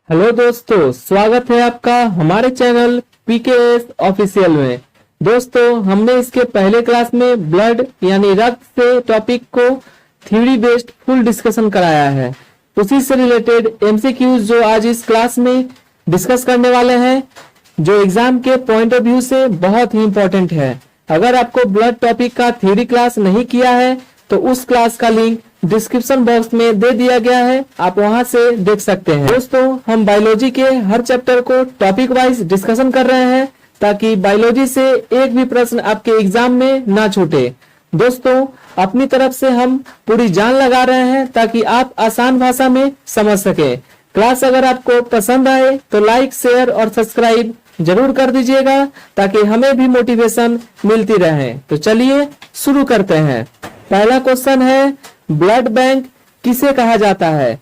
Hello दोस्तों, स्वागत है आपका हमारे चैनल पीकेएस ऑफिशियल में। दोस्तों, हमने इसके पहले क्लास में ब्लड यानी रक्त से टॉपिक को थ्योरी बेस्ड फुल डिस्कशन कराया है। उसी से रिलेटेड एमसीक्यूज जो आज इस क्लास में डिस्कस करने वाले हैं, जो एग्जाम के पॉइंट ऑफ व्यू से बहुत ही इंपॉर्टेंट है। अगर आपको ब्लड टॉपिक का थ्योरी क्लास नहीं किया है तो उस क्लास का लिंक डिस्क्रिप्शन बॉक्स में दे दिया गया है, आप वहां से देख सकते हैं। दोस्तों, हम बायोलॉजी के हर चैप्टर को टॉपिक वाइज डिस्कशन कर रहे हैं ताकि बायोलॉजी से एक भी प्रश्न आपके एग्जाम में ना छूटे। दोस्तों, अपनी तरफ से हम पूरी जान लगा रहे हैं ताकि आप आसान भाषा में समझ सके। क्लास अगर आपको पसंद आए तो लाइक, शेयर और सब्सक्राइब जरूर कर दीजिएगा ताकि हमें भी मोटिवेशन मिलती रहे। तो चलिए शुरू करते हैं। पहला क्वेश्चन है, ब्लड बैंक किसे कहा जाता है?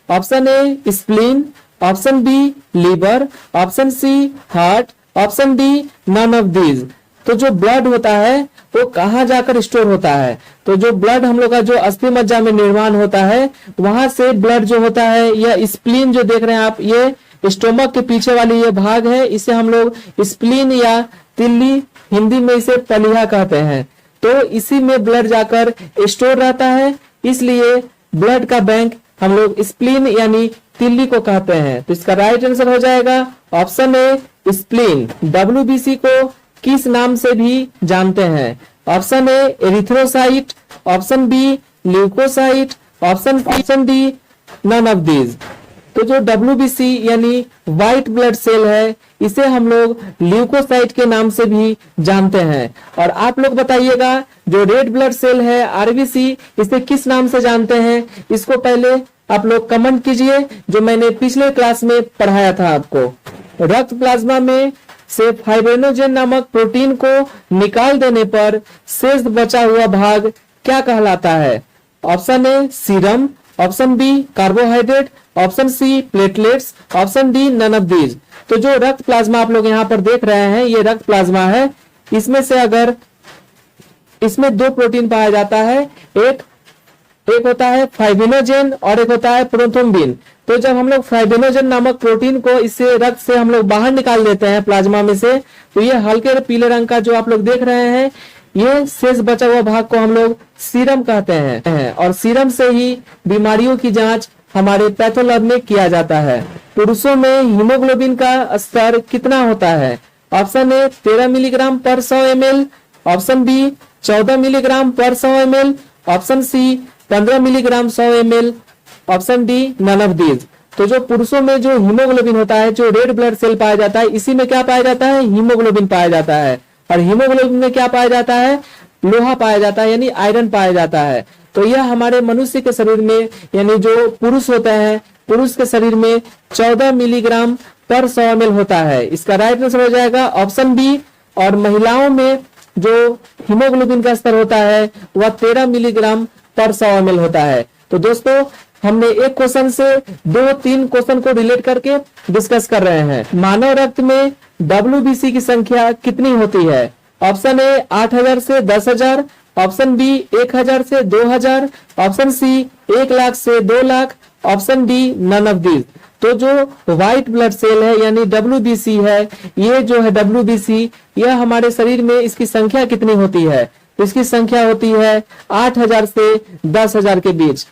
Option A spleen, option B liver, option C heart, option D none of these. तो जो ब्लड होता है वो कहाँ जाकर स्टोर होता है? तो जो ब्लड हम लोग का जो अस्थि मज्जा में निर्माण होता है, वहां से ब्लड जो होता है, यह स्प्लीन जो देख रहे हैं आप, ये स्टोमक के पीछे वाली ये भाग है, इसे हम लोग स्प्लीन या तिल्ली, हिंदी में इसे पलीहा कहते हैं। तो इसी में ब्लड जाकर स्टोर रहता है, इसलिए ब्लड का बैंक हम लोग स्प्लीन यानी तिल्ली को कहते हैं। तो इसका राइट आंसर हो जाएगा ऑप्शन ए स्प्लीन। डब्ल्यूबीसी को किस नाम से भी जानते हैं? Option A erythrocyte, option B leucocyte, option D none of these. तो जो डब्ल्यूबीसी यानी व्हाइट ब्लड सेल है, इसे हम लोग ल्यूकोसाइट के नाम से भी जानते हैं। और आप लोग बताइएगा, जो रेड ब्लड सेल है आरबीसी, इसे किस नाम से जानते हैं? इसको पहले आप लोग कमेंट कीजिए, जो मैंने पिछले क्लास में पढ़ाया था आपको। रक्त प्लाज्मा में से फाइब्रिनोजेन नामक प्रोटीन को निकाल देने पर शेष बचा हुआ भाग क्या कहलाता है? Option A serum, option B carbohydrate, option C platelets, option D none of these. तो जो रक्त प्लाज्मा आप लोग यहाँ पर देख रहे हैं, ये रक्त प्लाज्मा है। इसमें से अगर इसमें दो प्रोटीन पाया जाता है, एक होता है फाइब्रिनोजेन और एक होता है प्रोथ्रोम्बिन। तो जब हम लोग फाइब्रिनोजेन नामक प्रोटीन को इससे रक्त से हम लोग बाहर निकाल देते हैं प्लाज्मा में से, तो ये हल्के पीले रंग का जो आप लोग देख रहे हैं, ये शेष बचा हुआ भाग को हम लोग सीरम कहते हैं। और सीरम से ही बीमारियों की जांच हमारे पैथोलैब में किया जाता है। पुरुषों में हीमोग्लोबिन का स्तर कितना होता है? ऑप्शन ए 13 मिलीग्राम पर 100 ml, ऑप्शन बी 14 मिलीग्राम पर 100 ml, option C 15 milligram 100 ml, option D none of these. तो जो पुरुषों में जो हीमोग्लोबिन होता है, जो रेड ब्लड सेल पाया जाता है, इसी में क्या पाया जाता है? हीमोग्लोबिन पाया जाता है। और हीमोग्लोबिन में क्या पाया जाता है? लोहा पाया जाता है, यानी आयरन पाया जाता है। तो यह हमारे मनुष्य के शरीर में, यानी जो पुरुष होता है, पुरुष के शरीर में 14 मिलीग्राम पर 100 ml होता है। इसका राइट आंसर हो जाएगा ऑप्शन बी। और महिलाओं में जो हीमोग्लोबिन का स्तर होता है वह 13 मिलीग्राम पर 100 ml होता है। तो दोस्तों, हमने एक क्वेश्चन से 2-3 क्वेश्चन को रिलेट करके डिस्कस कर रहे हैं। मानव रक्त में डब्ल्यूबीसी की संख्या कितनी होती है? ऑप्शन ए 8000 से 10,000, ऑप्शन बी 1000 से 2000, ऑप्शन सी 1 लाख से 2 lakh, option D none of these. तो जो व्हाइट ब्लड सेल है यानी डब्ल्यूबीसी है, ये जो है डब्ल्यूबीसी, यह हमारे शरीर में इसकी संख्या कितनी होती है? इसकी संख्या होती है 8000 से 10,000 के बीच।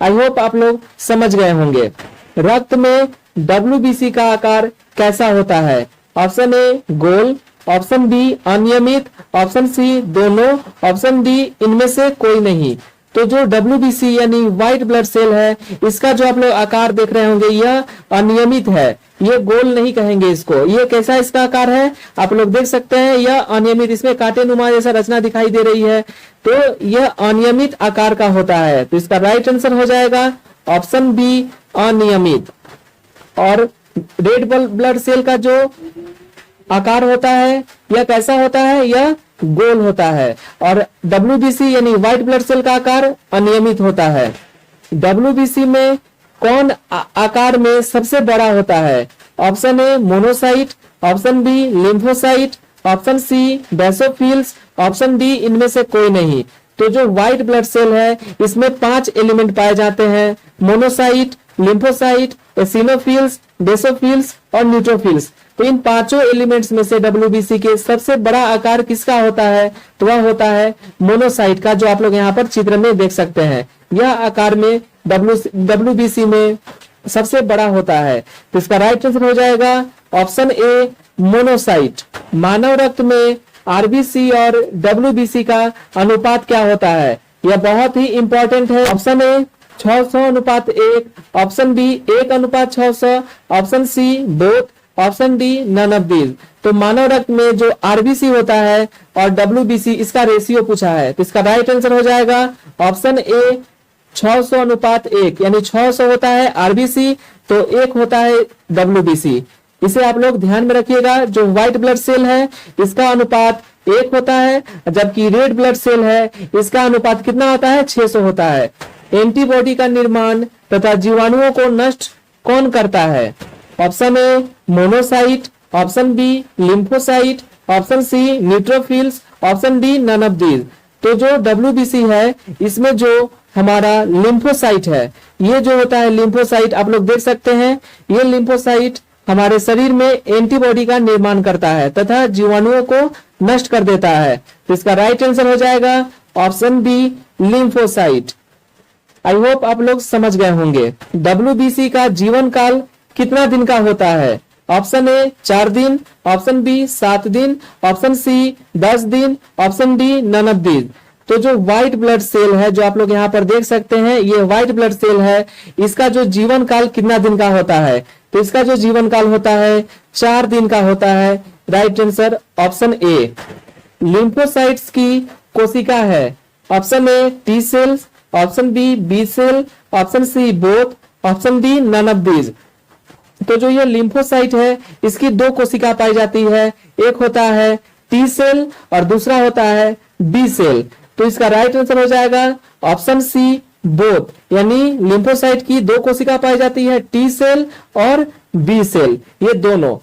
आई होप आप लोग समझ गए होंगे। रक्त में डब्ल्यूबीसी का आकार कैसा होता है? ऑप्शन ए गोल, ऑप्शन बी अनियमित, ऑप्शन सी दोनों, ऑप्शन डी इनमें से कोई नहीं। तो जो डब्ल्यूबीसी यानी व्हाइट ब्लड सेल है, इसका जो आप लोग आकार देख रहे होंगे, यह अनियमित है, ये गोल नहीं कहेंगे इसको। ये कैसा इसका आकार है आप लोग देख सकते हैं, यह अनियमित, इसमें कांटे नुमा जैसा रचना दिखाई दे रही है, तो यह अनियमित आकार का होता है। तो इसका राइट आंसर हो जाएगा ऑप्शन बी अनियमित। और रेड ब्लड सेल का जो आकार होता है यह कैसा होता है? यह गोल होता है। और डब्ल्यूबीसी यानी व्हाइट ब्लड सेल का आकार अनियमित होता है। डब्ल्यूबीसी में कौन आकार में सबसे बड़ा होता है? Option A monocyte, option B lymphocyte, option C basophils, option D इनमें से कोई नहीं। तो जो व्हाइट ब्लड सेल है, इसमें 5 एलिमेंट पाए जाते हैं: मोनोसाइट, लिम्फोसाइट, एसिनोफिल्स, बेसोफिल्स और न्यूट्रोफिल्स। तो इन पांचों एलिमेंट्स में से WBC के सबसे बड़ा आकार किसका होता है? तो वह होता है मोनोसाइट का, जो आप लोग यहाँ पर चित्र में देख सकते हैं। यह आकार में WBC में सबसे बड़ा होता है। तो इसका राइट आंसर हो जाएगा ऑप्शन ए, मोनोसाइट। मानव रक्त में RBC और WBC का अनुपात क्या होता है? यह बहुत ही इंपॉर्टेंट है। Option A 600:1, option B 1:600, option C both, option D none of these. तो मानव रक्त में जो RBC होता है और WBC, इसका रेशियो पूछा है। तो इसका राइट आंसर हो जाएगा ऑप्शन ए 600:1, यानी 600 होता है RBC तो 1 होता है WBC। इसे आप लोग ध्यान में रखिएगा। जो व्हाइट ब्लड सेल है इसका अनुपात 1 होता है, जबकि रेड ब्लड सेल है इसका अनुपात कितना होता है? 600 होता है। एंटीबॉडी का निर्माण तथा जीवाणुओं को नष्ट कौन करता है? Option A monocyte, option B lymphocyte, option C neutrophils, option D none of these. तो जो WBC है इसमें जो हमारा लिम्फोसाइट है, ये जो होता है लिम्फोसाइट, आप लोग देख सकते हैं, ये लिम्फोसाइट हमारे शरीर में एंटीबॉडी का निर्माण करता है तथा जीवाणुओं को नष्ट कर देता है। तो इसका राइट आंसर हो जाएगा option B lymphocyte. I hope आप लोग समझ गए होंगे। WBC का जीवन काल कितना दिन का होता है? ऑप्शन ए 4 दिन, ऑप्शन बी 7 दिन, ऑप्शन सी 10 दिन, option D none of these. तो जो व्हाइट ब्लड सेल है, जो आप लोग यहाँ पर देख सकते हैं, ये व्हाइट ब्लड सेल है, इसका जो जीवन काल कितना दिन का होता है? तो इसका जो जीवन काल होता है 4 दिन का होता है। Right answer option A. Lymphocytes की कोशिका है, option A T cells, option B B cell, option C both, option D none of these. तो जो ये लिम्फोसाइट है इसकी 2 कोशिका पाई जाती है, एक होता है T सेल और दूसरा होता है B सेल। तो इसका राइट आंसर हो जाएगा ऑप्शन सी बोथ, यानी लिम्फोसाइट की 2 कोशिका पाई जाती है, T सेल और B सेल, ये दोनों।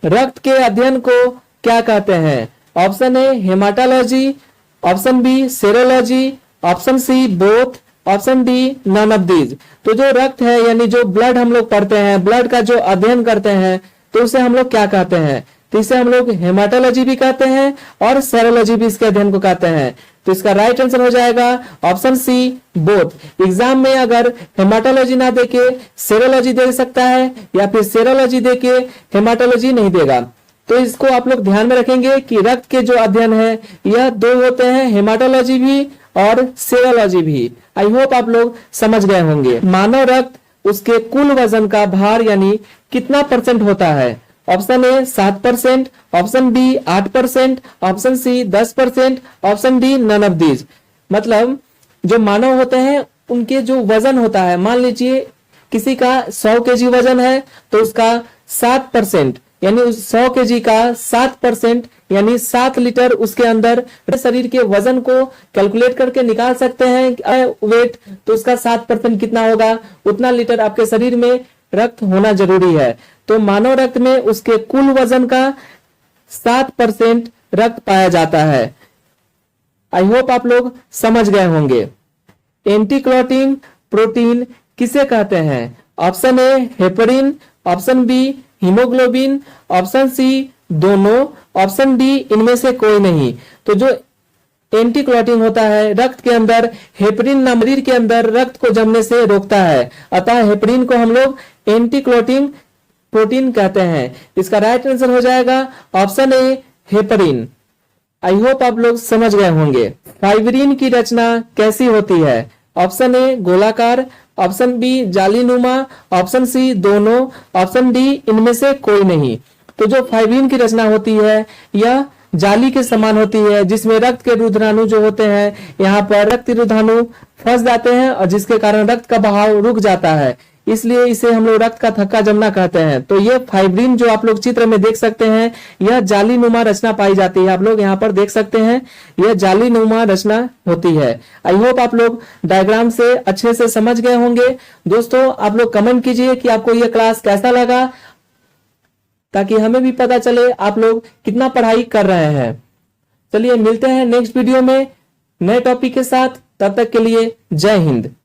रक्त के अध्ययन को क्या कहते हैं? Option A haematology, option B serology, option C both, option D none of these. तो जो रक्त है यानी जो ब्लड हम लोग पढ़ते हैं, ब्लड का जो अध्ययन करते हैं, तो उसे हम लोग क्या कहते हैं? तो इसे हम लोग हेमाटोलॉजी भी कहते हैं और सेरोलॉजी भी इसके अध्ययन को कहते हैं। तो इसका राइट आंसर हो जाएगा ऑप्शन सी बोथ। एग्जाम में अगर हेमाटोलॉजी ना देके सेरोलॉजी दे सकता है या फिर सेरोलॉजी देके हेमाटोलॉजी नहीं देगा। तो इसको आप लोग ध्यान में रखेंगे कि रक्त के जो अध्ययन है यह 2 होते हैं, हेमाटोलॉजी भी और सेरोलॉजी भी। आई होप आप लोग समझ गए होंगे। मानव रक्त उसके कुल वजन का भार यानी कितना % होता है? Option A 7%, option B 8%, option C 10%, option D none of these. मतलब जो मानव होते हैं उनके जो वजन होता है, मान लीजिए किसी का 100 kg वजन है तो उसका 7% यानी उस 100 kg का 7% यानी 7 लीटर उसके अंदर शरीर के वजन को कैलकुलेट करके निकाल सकते हैं वेट। तो उसका 7% कितना होगा? उतना लीटर आपके शरीर में रक्त होना जरूरी है। तो मानव रक्त में उसके कुल वजन का 7% रक्त पाया जाता है। आई होप आप लोग समझ गए होंगे। एंटीक्लॉटिंग प्रोटीन किसे कहते हैं? Option A heparin, option B haemoglobin, option C दोनों, ऑप्शन डी इनमें से कोई नहीं। तो जो एंटीक्लॉटिंग होता है रक्त के अंदर हेपरिन शरीर के अंदर रक्त को जमने से रोकता है, अतः हेपरिन को हम लोग एंटीक्लॉटिंग प्रोटीन कहते हैं। इसका राइट आंसर हो जाएगा option A heparin. I hope आप लोग समझ गए होंगे। फाइब्रिन की रचना कैसी होती है? ऑप्शन ए गोलाकार, ऑप्शन बी जालीनुमा, ऑप्शन सी दोनों, ऑप्शन डी इनमें से कोई नहीं। तो जो फाइब्रिन की रचना होती है यह जाली के समान होती है, जिसमें रक्त के रुधिराणु जो होते हैं यहाँ पर रक्त रुधिराणु फंस जाते हैं और जिसके कारण रक्त का बहाव रुक जाता है, इसलिए इसे हम लोग रक्त का थक्का जमना कहते हैं। तो ये फाइब्रिन जो आप लोग चित्र में देख सकते हैं यह जालीनुमा रचना पाई जाती है। आप लोग यहाँ पर देख सकते हैं यह जालीनुमा रचना होती है। आई होप आप लोग डायग्राम से अच्छे से समझ गए होंगे। दोस्तों आप लोग कमेंट कीजिए कि आपको यह क्लास कैसा लगा, ताकि हमें भी पता चले आप लोग कितना पढ़ाई कर रहे हैं। चलिए मिलते हैं नेक्स्ट वीडियो में नए टॉपिक के साथ। तब तक के लिए जय हिंद।